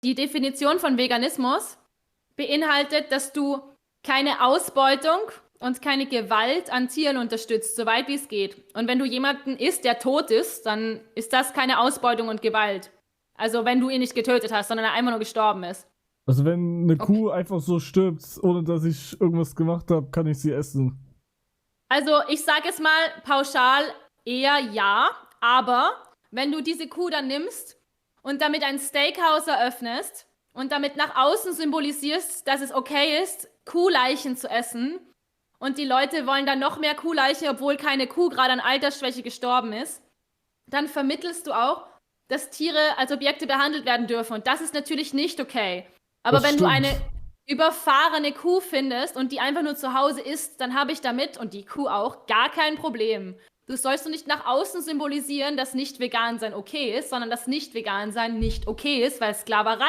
Die Definition von Veganismus beinhaltet, dass du keine Ausbeutung und keine Gewalt an Tieren unterstützt, soweit wie es geht. Und wenn du jemanden isst, der tot ist, dann ist das keine Ausbeutung und Gewalt. Also wenn du ihn nicht getötet hast, sondern er einfach nur gestorben ist. Also wenn eine Okay. Kuh einfach so stirbt, ohne dass ich irgendwas gemacht habe, kann ich sie essen. Also ich sage es mal pauschal eher ja, aber wenn du diese Kuh dann nimmst und damit ein Steakhouse eröffnest und damit nach außen symbolisierst, dass es okay ist, Kuhleichen zu essen und die Leute wollen dann noch mehr Kuhleiche, obwohl keine Kuh gerade an Altersschwäche gestorben ist, dann vermittelst du auch, dass Tiere als Objekte behandelt werden dürfen und das ist natürlich nicht okay. Aber Das wenn du eine stimmt. überfahrene Kuh findest und die einfach nur zu Hause isst, dann habe ich damit und die Kuh auch gar kein Problem. Du sollst du nicht nach außen symbolisieren, dass nicht vegan sein okay ist, sondern dass nicht vegan sein nicht okay ist, weil Sklaverei